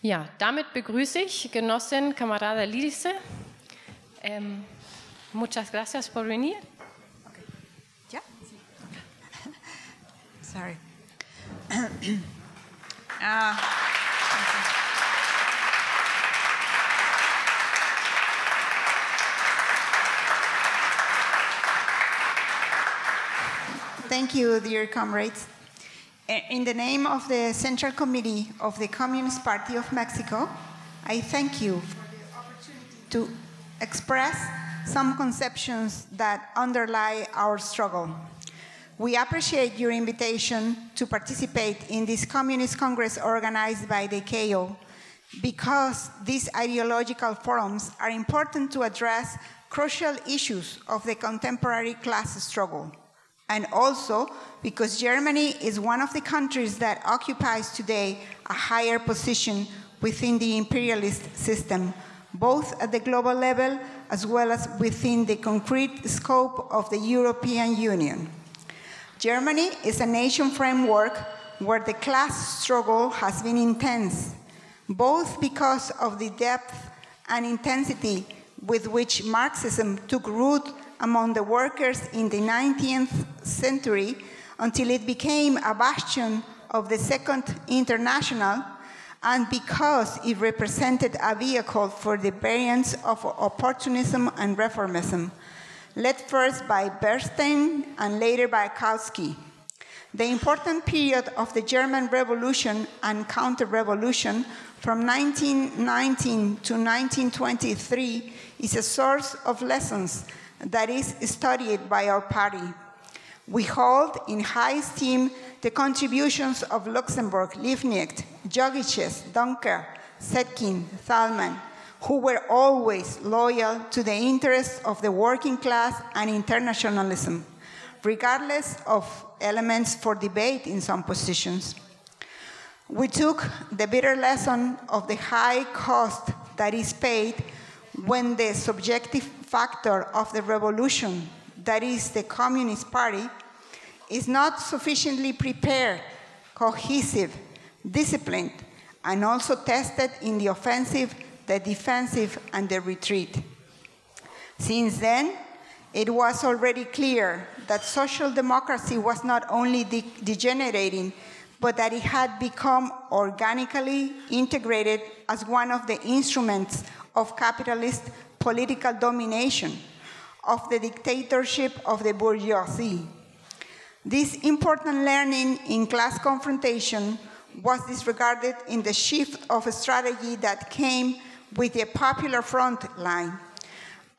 Ja, damit begrüße ich Genossin Camarada Lidice. Muchas gracias por venir. Okay. Yeah. Sorry. Thank you, dear comrades. In the name of the Central Committee of the Communist Party of Mexico, I thank you for the opportunity to express some conceptions that underlie our struggle. We appreciate your invitation to participate in this Communist Congress organized by the KO because these ideological forums are important to address crucial issues of the contemporary class struggle. And also because Germany is one of the countries that occupies today a higher position within the imperialist system, both at the global level as well as within the concrete scope of the European Union. Germany is a nation framework where the class struggle has been intense, both because of the depth and intensity with which Marxism took root among the workers in the 19th century until it became a bastion of the Second International, and because it represented a vehicle for the variants of opportunism and reformism, led first by Bernstein and later by Kautsky. The important period of the German Revolution and counter-revolution from 1919 to 1923 is a source of lessons that is studied by our party. We hold in high esteem the contributions of Luxemburg, Liebknecht, Jogiches, Dunker, Zetkin, Thalmann, who were always loyal to the interests of the working class and internationalism, regardless of elements for debate in some positions. We took the bitter lesson of the high cost that is paid when the subjective factor of the revolution, that is the Communist Party, is not sufficiently prepared, cohesive, disciplined, and also tested in the offensive, the defensive, and the retreat. Since then, it was already clear that social democracy was not only degenerating, but that it had become organically integrated as one of the instruments of capitalist political domination, of the dictatorship of the bourgeoisie. This important learning in class confrontation was disregarded in the shift of strategy that came with the Popular Front line,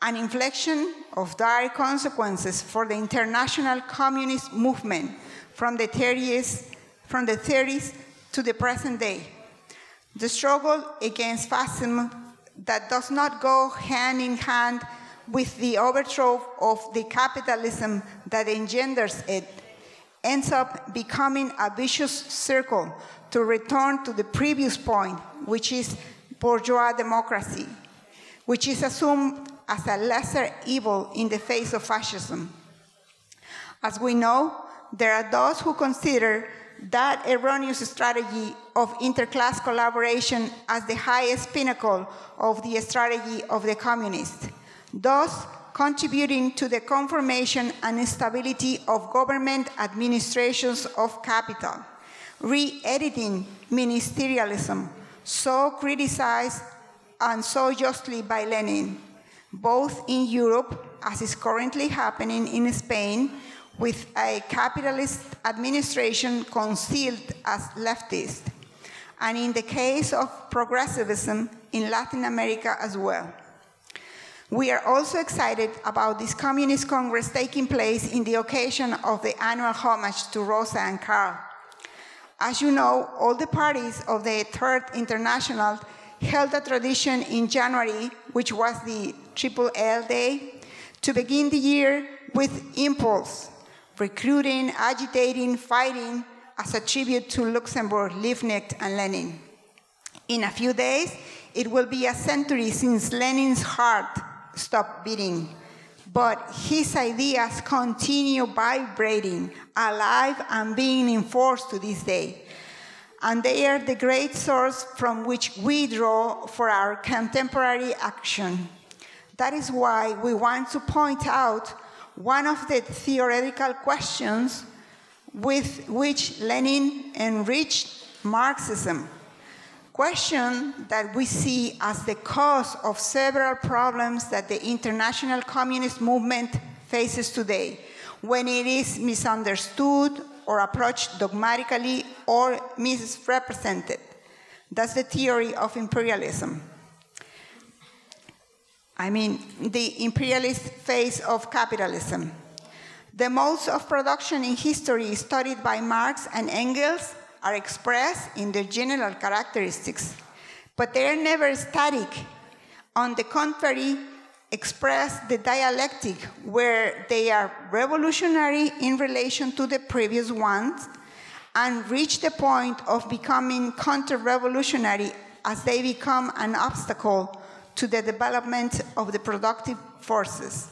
an inflection of dire consequences for the international communist movement from the 30s to the present day. The struggle against fascism that does not go hand in hand with the overthrow of the capitalism that engenders it ends up becoming a vicious circle to return to the previous point, which is bourgeois democracy, which is assumed as a lesser evil in the face of fascism. As we know, there are those who consider that erroneous strategy of interclass collaboration as the highest pinnacle of the strategy of the communists, thus contributing to the conformation and stability of government administrations of capital, re-editing ministerialism, so criticized and so justly by Lenin, both in Europe, as is currently happening in Spain, with a capitalist administration concealed as leftist, and in the case of progressivism in Latin America as well. We are also excited about this Communist Congress taking place in the occasion of the annual homage to Rosa and Karl. As you know, all the parties of the Third International held a tradition in January, which was the Triple L Day, to begin the year with impulse, recruiting, agitating, fighting as a tribute to Luxemburg, Liebknecht, and Lenin. In a few days, it will be a century since Lenin's heart stopped beating, but his ideas continue vibrating, alive and being enforced to this day. and they are the great source from which we draw for our contemporary action. That is why we want to point out one of the theoretical questions with which Lenin enriched Marxism, question that we see as the cause of several problems that the international communist movement faces today, when it is misunderstood or approached dogmatically or misrepresented. That's the theory of imperialism. I mean, the imperialist phase of capitalism. The modes of production in history studied by Marx and Engels are expressed in their general characteristics, but they are never static. On the contrary, express the dialectic where they are revolutionary in relation to the previous ones and reach the point of becoming counter-revolutionary as they become an obstacle to the development of the productive forces.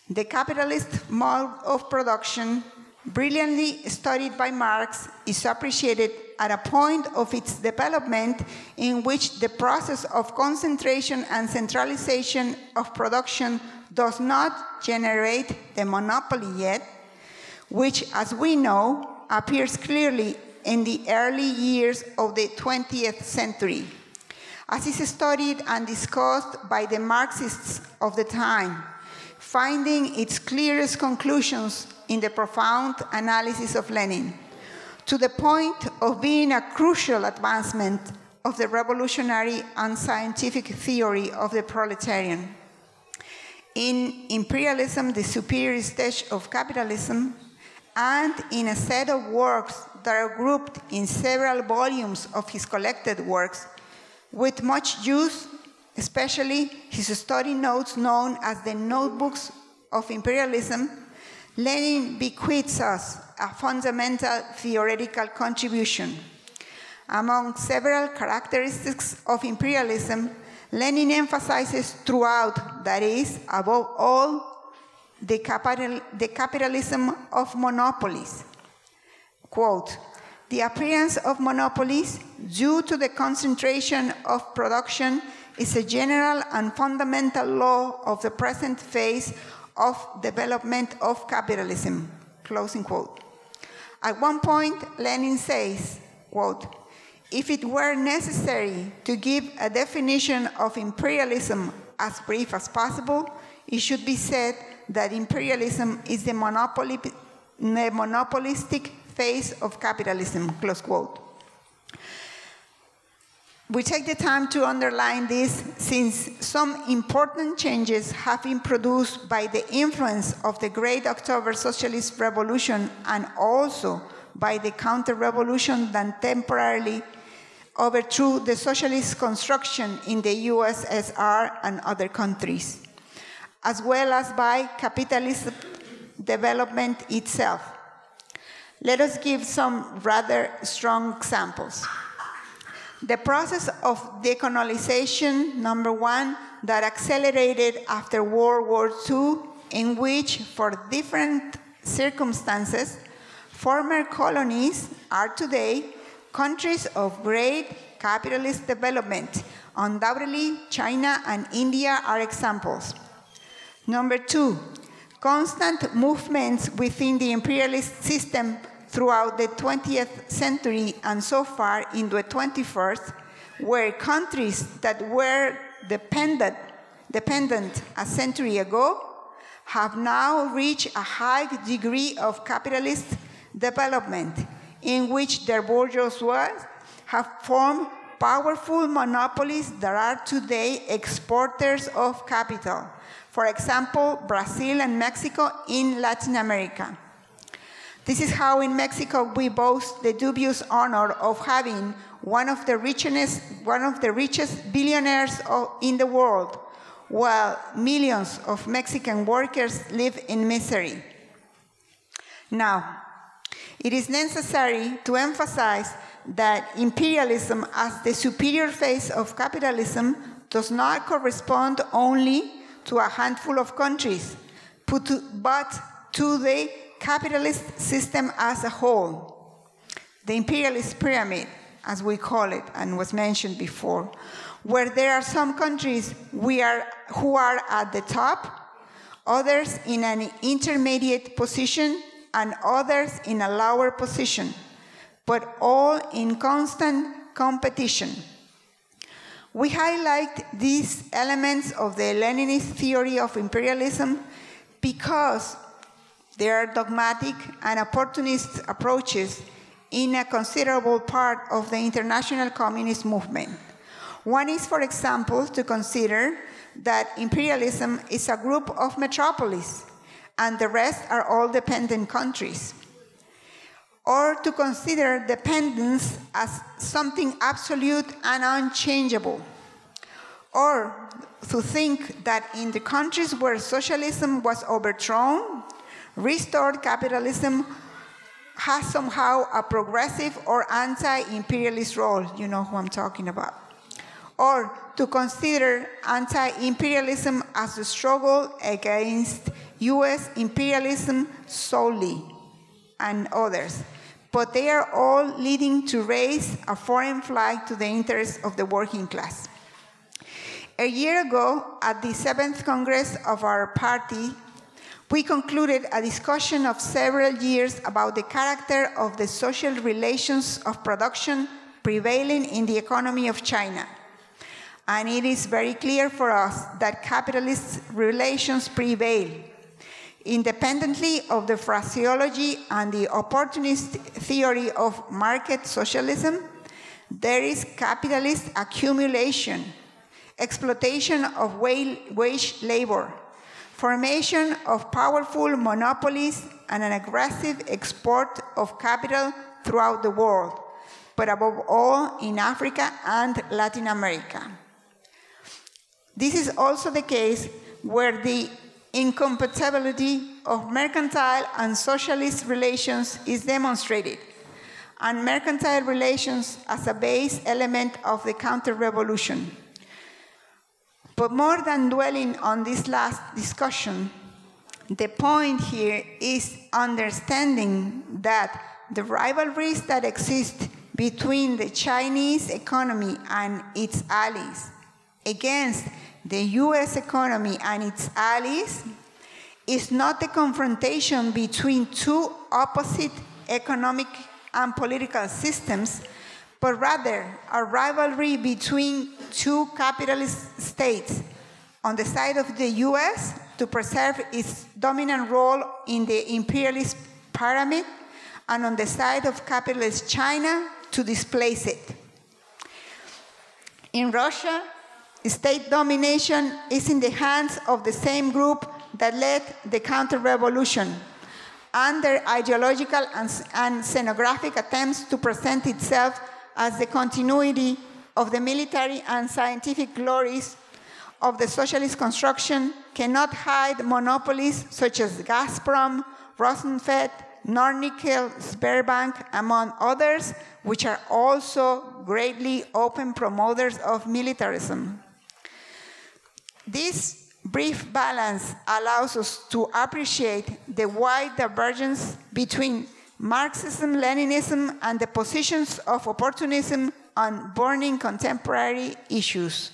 The capitalist mode of production, brilliantly studied by Marx, is appreciated at a point of its development in which the process of concentration and centralization of production does not generate the monopoly yet, which, as we know, appears clearly in the early years of the 20th century, as is studied and discussed by the Marxists of the time, finding its clearest conclusions in the profound analysis of Lenin, to the point of being a crucial advancement of the revolutionary and scientific theory of the proletarian. In Imperialism, the Superior Stage of Capitalism, and in a set of works that are grouped in several volumes of his collected works, with much use, especially his study notes known as the Notebooks of Imperialism, Lenin bequeaths us a fundamental theoretical contribution. Among several characteristics of imperialism, Lenin emphasizes throughout, that is, above all, the capitalism of monopolies. Quote, "The appearance of monopolies due to the concentration of production is a general and fundamental law of the present phase of development of capitalism." Closing quote. At one point, Lenin says, quote, "If it were necessary to give a definition of imperialism as brief as possible, it should be said that imperialism is the monopolistic phase of capitalism," close quote. We take the time to underline this since some important changes have been produced by the influence of the Great October Socialist Revolution and also by the counter-revolution that temporarily overthrew the socialist construction in the USSR and other countries, as well as by capitalist development itself. Let us give some rather strong examples. The process of decolonization, number one, that accelerated after World War II, in which, for different circumstances, former colonies are today countries of great capitalist development. Undoubtedly, China and India are examples. Number two, constant movements within the imperialist system throughout the 20th century and so far in the 21st, where countries that were dependent a century ago have now reached a high degree of capitalist development, in which their bourgeoisie have formed powerful monopolies that are today exporters of capital. For example, Brazil and Mexico in Latin America. This is how in Mexico we boast the dubious honor of having one of the richest billionaires in the world, while millions of Mexican workers live in misery. Now, it is necessary to emphasize that imperialism as the superior phase of capitalism does not correspond only to a handful of countries, but to the capitalist system as a whole. the imperialist pyramid, as we call it, and was mentioned before, where there are some countries who are at the top, others in an intermediate position, and others in a lower position, but all in constant competition. We highlight these elements of the Leninist theory of imperialism because there are dogmatic and opportunist approaches in a considerable part of the international communist movement. One is, for example, to consider that imperialism is a group of metropolises and the rest are all dependent countries. Or to consider dependence as something absolute and unchangeable. Or to think that in the countries where socialism was overthrown, restored capitalism has somehow a progressive or anti-imperialist role. You know who I'm talking about. Or to consider anti-imperialism as a struggle against US imperialism solely and others. But they are all leading to raise a foreign flag to the interests of the working class. A year ago, at the 7th Congress of our party, we concluded a discussion of several years about the character of the social relations of production prevailing in the economy of China. And it is very clear for us that capitalist relations prevail, independently of the phraseology and the opportunist theory of market socialism. There is capitalist accumulation, exploitation of wage labor, formation of powerful monopolies, and an aggressive export of capital throughout the world, but above all in Africa and Latin America. This is also the case where the incompatibility of mercantile and socialist relations is demonstrated, and mercantile relations as a base element of the counter-revolution. But more than dwelling on this last discussion, the point here is understanding that the rivalries that exist between the Chinese economy and its allies against the US economy and its allies is not a confrontation between two opposite economic and political systems, but rather a rivalry between two capitalist states. On the side of the US, to preserve its dominant role in the imperialist pyramid, and on the side of capitalist China, to displace it. In Russia, state domination is in the hands of the same group that led the counter-revolution, and their ideological and scenographic attempts to present itself as the continuity of the military and scientific glories of the socialist construction cannot hide monopolies such as Gazprom, Rosenfeld, Nornickel, Sberbank, among others, which are also greatly open promoters of militarism. This brief balance allows us to appreciate the wide divergence between Marxism-Leninism and the positions of opportunism on burning contemporary issues.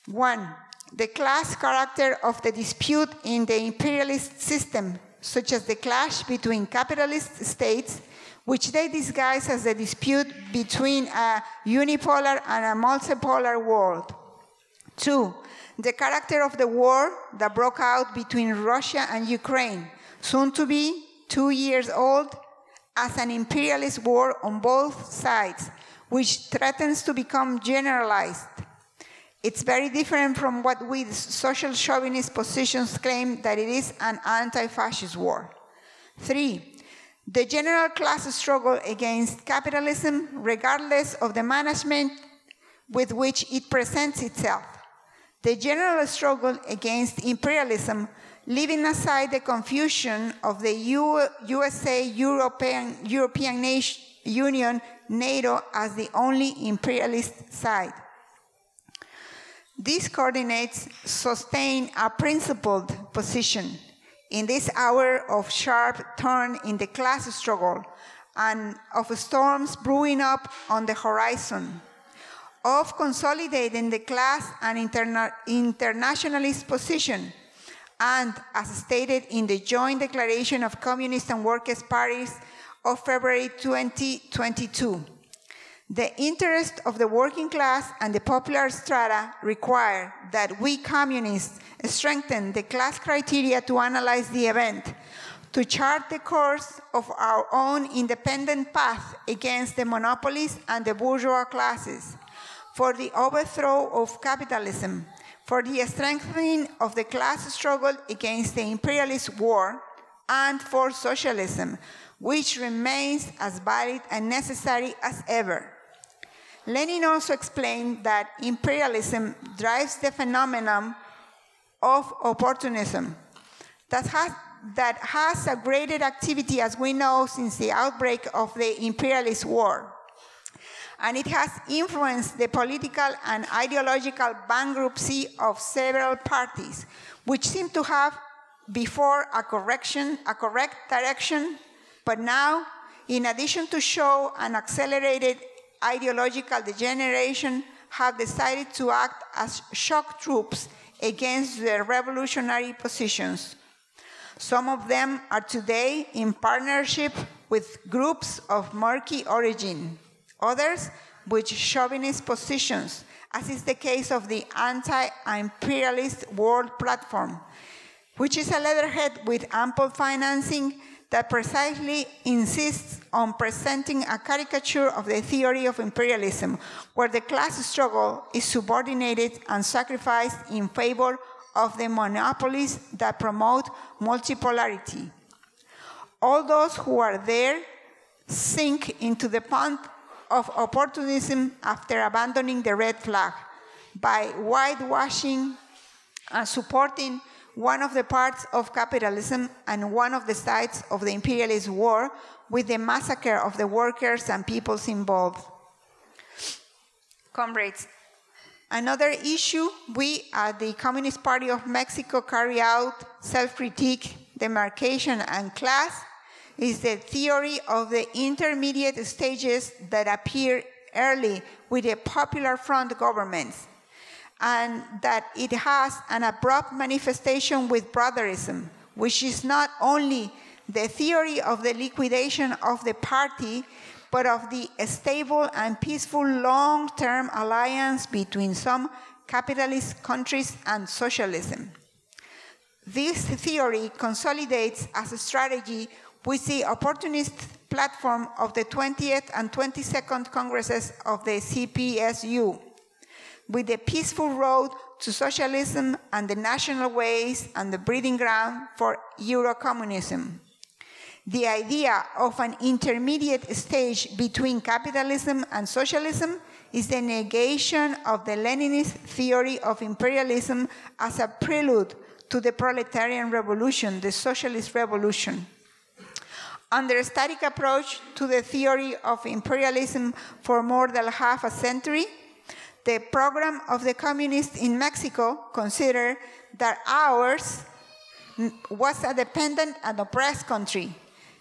1. The class character of the dispute in the imperialist system, such as the clash between capitalist states, which they disguise as a dispute between a unipolar and a multipolar world. 2. The character of the war that broke out between Russia and Ukraine, soon to be 2 years old, as an imperialist war on both sides, which threatens to become generalized. It's very different from what we social chauvinist positions claim that it is an anti-fascist war. 3. The general class struggle against capitalism, regardless of the management with which it presents itself. The general struggle against imperialism, leaving aside the confusion of the USA, European Union, NATO as the only imperialist side. These coordinates sustain a principled position in this hour of sharp turn in the class struggle, and of storms brewing up on the horizon, of consolidating the class and internationalist position, and as stated in the Joint Declaration of Communist and Workers' Parties of February 2022. The interest of the working class and the popular strata require that we communists strengthen the class criteria to analyze the event, to chart the course of our own independent path against the monopolies and the bourgeois classes, for the overthrow of capitalism, for the strengthening of the class struggle against the imperialist war, and for socialism, which remains as valid and necessary as ever. Lenin also explained that imperialism drives the phenomenon of opportunism that has a greater activity, as we know, since the outbreak of the imperialist war. And it has influenced the political and ideological bankruptcy of several parties, which seem to have before a correct direction, but now, in addition to show an accelerated ideological degeneration, have decided to act as shock troops against their revolutionary positions. Some of them are today in partnership with groups of murky origin, others with chauvinist positions, as is the case of the Anti-Imperialist World Platform, which is a letterhead with ample financing that precisely insists on presenting a caricature of the theory of imperialism, where the class struggle is subordinated and sacrificed in favor of the monopolies that promote multipolarity. All those who are there sink into the pond of opportunism after abandoning the red flag by whitewashing and supporting one of the parts of capitalism and one of the sides of the imperialist war with the massacre of the workers and peoples involved. Comrades, another issue we at the Communist Party of Mexico carry out self-critique, demarcation, and class is the theory of the intermediate stages that appear early with the Popular Front governments, and that it has an abrupt manifestation with brotherism, which is not only the theory of the liquidation of the party, but of the stable and peaceful long-term alliance between some capitalist countries and socialism. This theory consolidates as a strategy with the opportunist platform of the 20th and 22nd Congresses of the CPSU, with the peaceful road to socialism and the national ways and the breeding ground for Eurocommunism. The idea of an intermediate stage between capitalism and socialism is the negation of the Leninist theory of imperialism as a prelude to the proletarian revolution, the socialist revolution. Under a static approach to the theory of imperialism for more than half a century, the program of the communists in Mexico considered that ours was a dependent and oppressed country.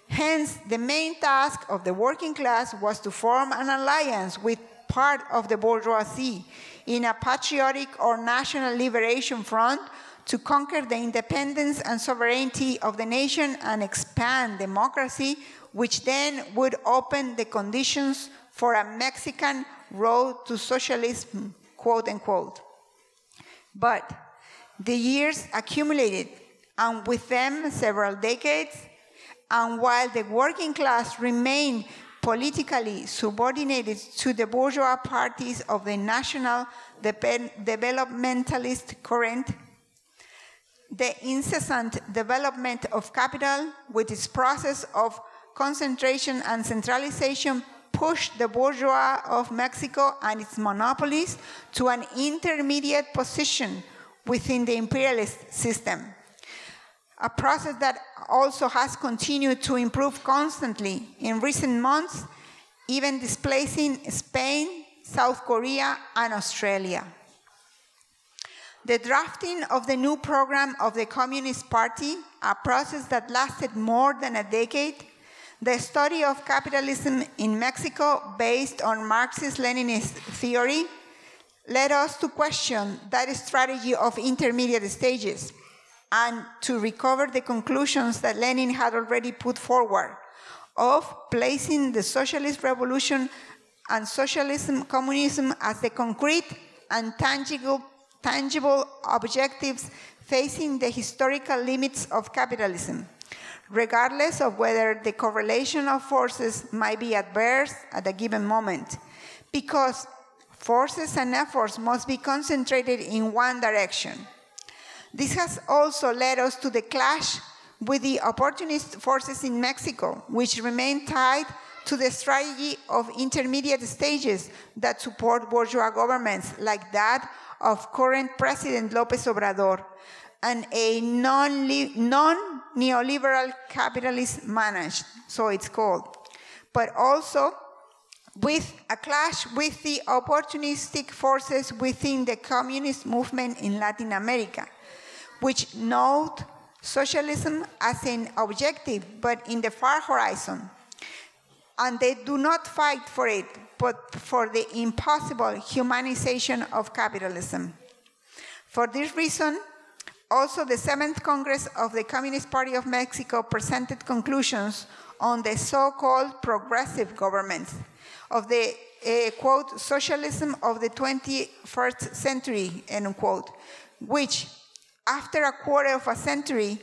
Hence, the main task of the working class was to form an alliance with part of the bourgeoisie in a patriotic or national liberation front to conquer the independence and sovereignty of the nation and expand democracy, which then would open the conditions for a Mexican road to socialism, quote unquote. But the years accumulated, and with them several decades, and while the working class remained politically subordinated to the bourgeois parties of the national developmentalist current, the incessant development of capital with its process of concentration and centralization pushed the bourgeois of Mexico and its monopolies to an intermediate position within the imperialist system, a process that also has continued to improve constantly in recent months, even displacing Spain, South Korea, and Australia. The drafting of the new program of the Communist Party, a process that lasted more than a decade, The study of capitalism in Mexico, based on Marxist-Leninist theory, led us to question that strategy of intermediate stages and to recover the conclusions that Lenin had already put forward of placing the socialist revolution and socialism, communism as the concrete and tangible objectives facing the historical limits of capitalism, regardless of whether the correlation of forces might be adverse at a given moment, because forces and efforts must be concentrated in one direction. This has also led us to the clash with the opportunist forces in Mexico, which remain tied to the strategy of intermediate stages that support bourgeois governments, like that of current President López Obrador, and a non-neoliberal capitalist managed, so it's called, but also with a clash with the opportunistic forces within the communist movement in Latin America, which note socialism as an objective, but in the far horizon. And they do not fight for it, but for the impossible humanization of capitalism. For this reason, also the 7th Congress of the Communist Party of Mexico presented conclusions on the so-called progressive governments of the, quote, socialism of the 21st century, end quote, which, after a quarter of a century,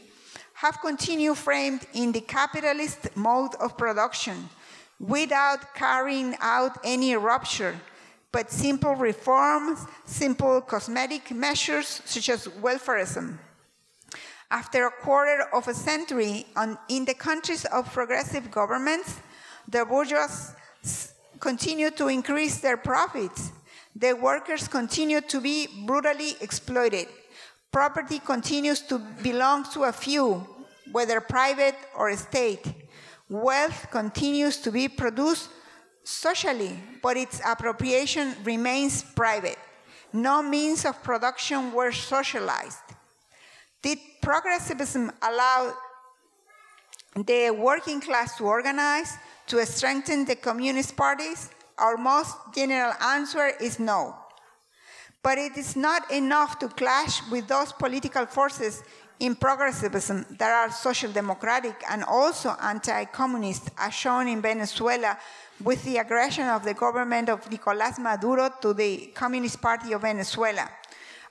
have continued framed in the capitalist mode of production, without carrying out any rupture, but simple reforms, simple cosmetic measures such as welfarism. After a quarter of a century, in the countries of progressive governments, the bourgeois continue to increase their profits. The workers continue to be brutally exploited. Property continues to belong to a few, whether private or state. Wealth continues to be produced socially, but its appropriation remains private. No means of production were socialized. Did progressivism allow the working class to organize, to strengthen the communist parties? Our most general answer is no. But it is not enough to clash with those political forces in progressivism that are social democratic and also anti-communist, as shown in Venezuela with the aggression of the government of Nicolás Maduro to the Communist Party of Venezuela,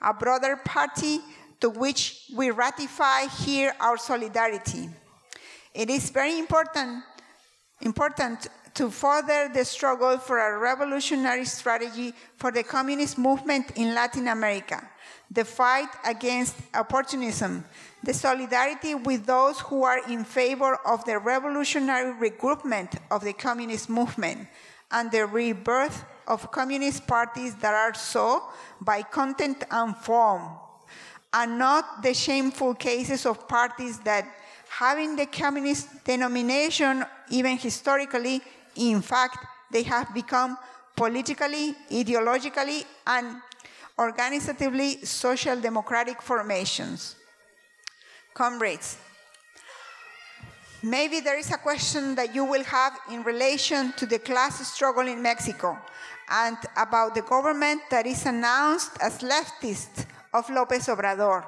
a broader party to which we ratify here our solidarity. It is very important to further the struggle for a revolutionary strategy for the communist movement in Latin America, the fight against opportunism, the solidarity with those who are in favor of the revolutionary regroupment of the communist movement, and the rebirth of communist parties that are so by content and form, and not the shameful cases of parties that, having the communist denomination even historically, in fact, they have become politically, ideologically, and organizatively social democratic formations. Comrades, maybe there is a question that you will have in relation to the class struggle in Mexico and about the government that is announced as leftist of López Obrador,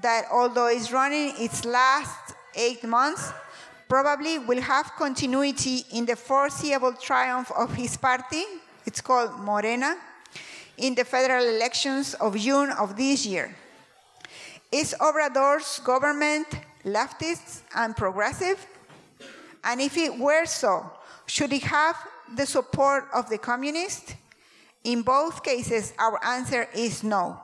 that although it's running its last 8 months, probably will have continuity in the foreseeable triumph of his party, it's called Morena, in the federal elections of June of this year. Is Obrador's government leftist and progressive? And if it were so, should it have the support of the communists? In both cases, our answer is no.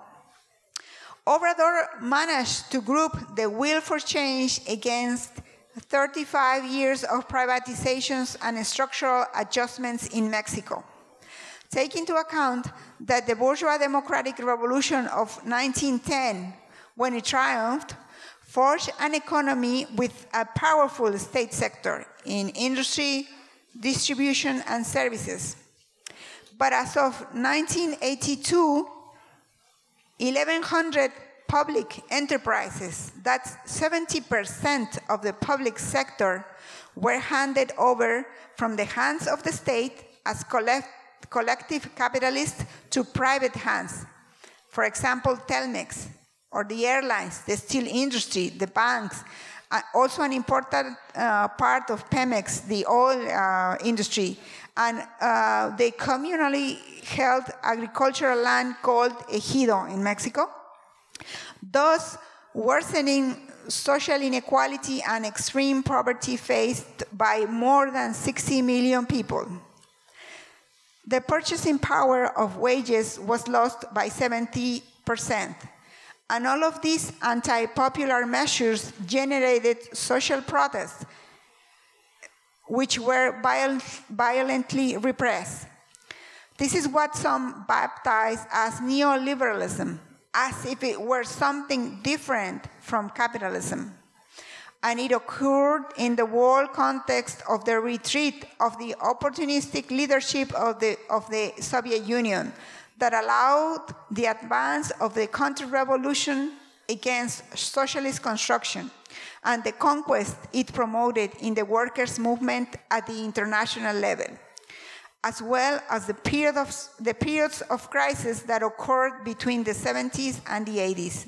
Obrador managed to group the will for change against 35 years of privatizations and structural adjustments in Mexico. Take into account that the bourgeois democratic revolution of 1910, when it triumphed, forged an economy with a powerful state sector in industry, distribution, and services. But as of 1982, 1,100 public enterprises, that's 70% of the public sector, were handed over from the hands of the state as collective capitalists to private hands. For example, Telmex, or the airlines, the steel industry, the banks, also an important part of Pemex, the oil industry, and the communally held agricultural land called Ejido in Mexico, thus worsening social inequality and extreme poverty faced by more than 60 million people. The purchasing power of wages was lost by 70%. And all of these anti-popular measures generated social protests, which were violently repressed. This is what some baptize as neoliberalism, as if it were something different from capitalism. And it occurred in the world context of the retreat of the opportunistic leadership of the Soviet Union that allowed the advance of the counter-revolution against socialist construction and the conquest it promoted in the workers' movement at the international level, as well as the periods of crisis that occurred between the 70s and the 80s.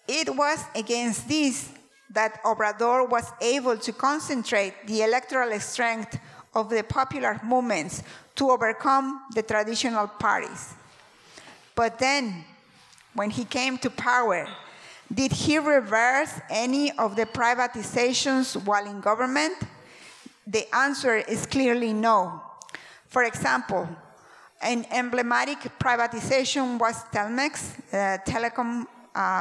It was against this that Obrador was able to concentrate the electoral strength of the popular movements to overcome the traditional parties. But then, when he came to power, did he reverse any of the privatizations while in government? The answer is clearly no. For example, an emblematic privatization was Telmex, the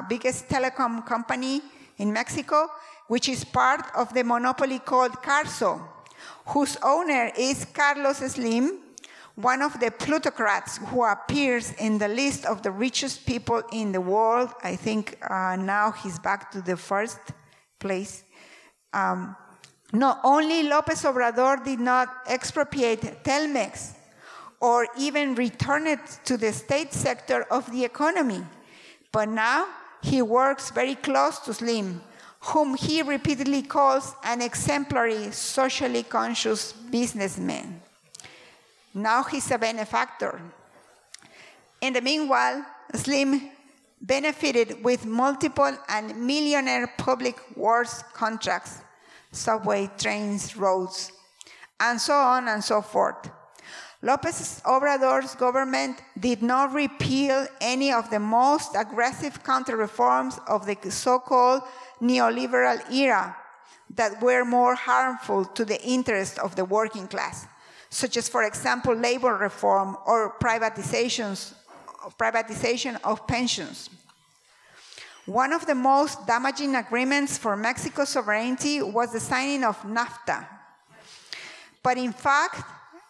biggest telecom company in Mexico, which is part of the monopoly called Carso, whose owner is Carlos Slim, one of the plutocrats who appears in the list of the richest people in the world. I think now he's back to the first place. Not only López Obrador did not expropriate Telmex or even return it to the state sector of the economy, but now he works very close to Slim, whom he repeatedly calls an exemplary, socially conscious businessman. Now he's a benefactor. In the meanwhile, Slim benefited with multiple and millionaire public works contracts, subway, trains, roads, and so on and so forth. López Obrador's government did not repeal any of the most aggressive counter-reforms of the so-called neoliberal era that were more harmful to the interests of the working class, such as, for example, labor reform or privatization of pensions. One of the most damaging agreements for Mexico's sovereignty was the signing of NAFTA. But in fact,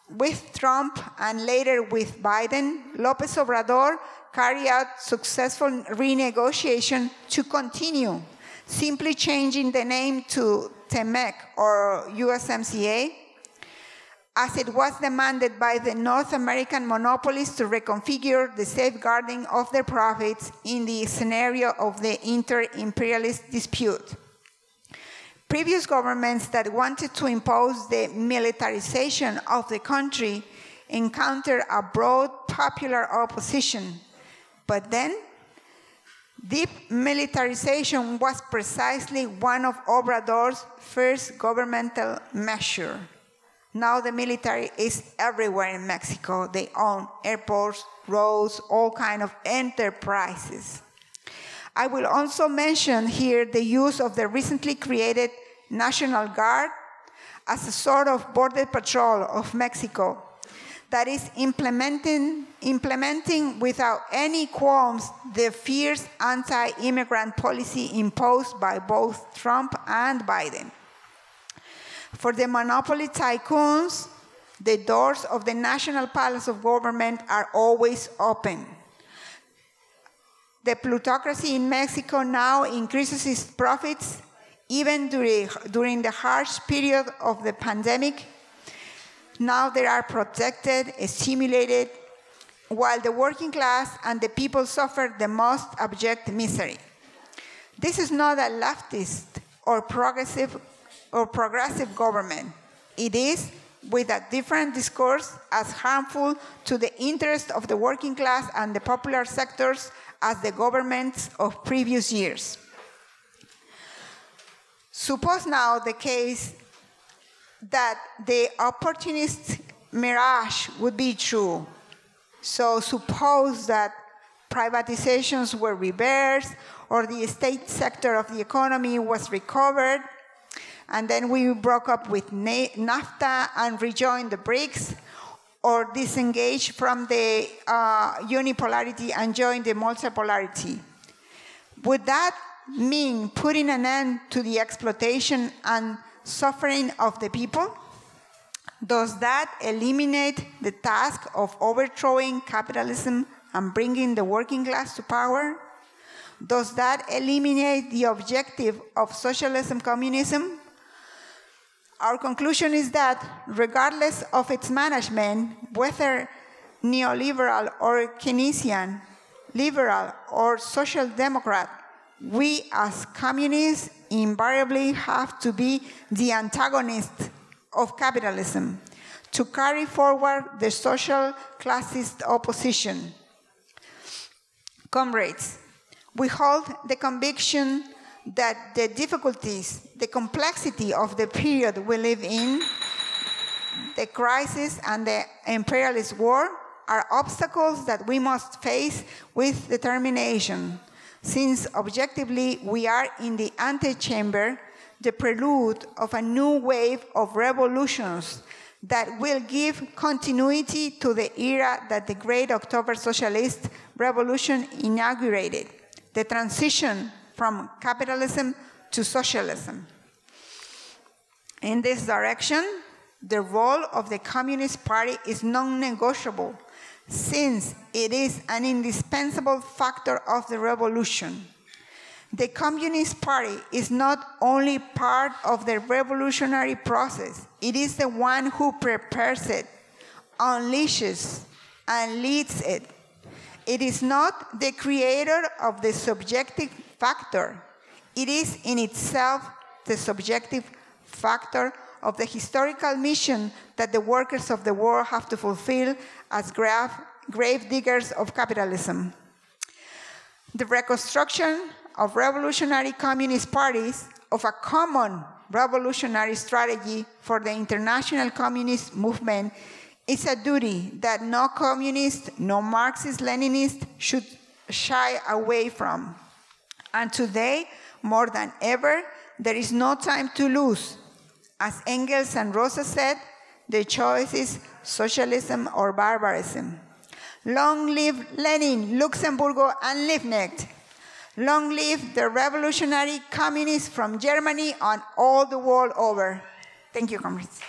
with Trump and later with Biden, López Obrador carried out successful renegotiation to continue, simply changing the name to TEMEC or USMCA, as it was demanded by the North American monopolists to reconfigure the safeguarding of their profits in the scenario of the inter-imperialist dispute. Previous governments that wanted to impose the militarization of the country encountered a broad popular opposition. But then, deep militarization was precisely one of Obrador's first governmental measures. Now the military is everywhere in Mexico. They own airports, roads, all kinds of enterprises. I will also mention here the use of the recently created National Guard as a sort of border patrol of Mexico that is implementing without any qualms the fierce anti-immigrant policy imposed by both Trump and Biden. For the monopoly tycoons, the doors of the National Palace of Government are always open. The plutocracy in Mexico now increases its profits even during the harsh period of the pandemic. Now they are protected, stimulated, while the working class and the people suffer the most abject misery. This is not a leftist or progressive government. It is, with a different discourse, as harmful to the interest of the working class and the popular sectors as the governments of previous years. Suppose now the case that the opportunist mirage would be true. So suppose that privatizations were reversed, or the state sector of the economy was recovered, and then we broke up with NAFTA and rejoined the BRICS, or disengaged from the unipolarity and joined the multipolarity. Would that mean putting an end to the exploitation and suffering of the people? Does that eliminate the task of overthrowing capitalism and bringing the working class to power? Does that eliminate the objective of socialism, communism? Our conclusion is that, regardless of its management, whether neoliberal or Keynesian, liberal or social democrat, we as communists invariably have to be the antagonists of capitalism to carry forward the social classist opposition. Comrades, we hold the conviction that the difficulties, the complexity of the period we live in, the crisis and the imperialist war, are obstacles that we must face with determination, since objectively we are in the antechamber, the prelude of a new wave of revolutions that will give continuity to the era that the Great October Socialist Revolution inaugurated, the transition from capitalism to socialism. In this direction, the role of the Communist Party is non-negotiable, since it is an indispensable factor of the revolution. The Communist Party is not only part of the revolutionary process, it is the one who prepares it, unleashes, and leads it. It is not the creator of the subjective factor. It is in itself the subjective factor of the historical mission that the workers of the world have to fulfill as grave diggers of capitalism. The reconstruction of revolutionary communist parties, of a common revolutionary strategy for the international communist movement, is a duty that no communist, no Marxist-Leninist should shy away from. And today, more than ever, there is no time to lose. As Engels and Rosa said, the choice is socialism or barbarism. Long live Lenin, Luxemburgo, and Liebknecht. Long live the revolutionary communists from Germany and all the world over. Thank you, comrades.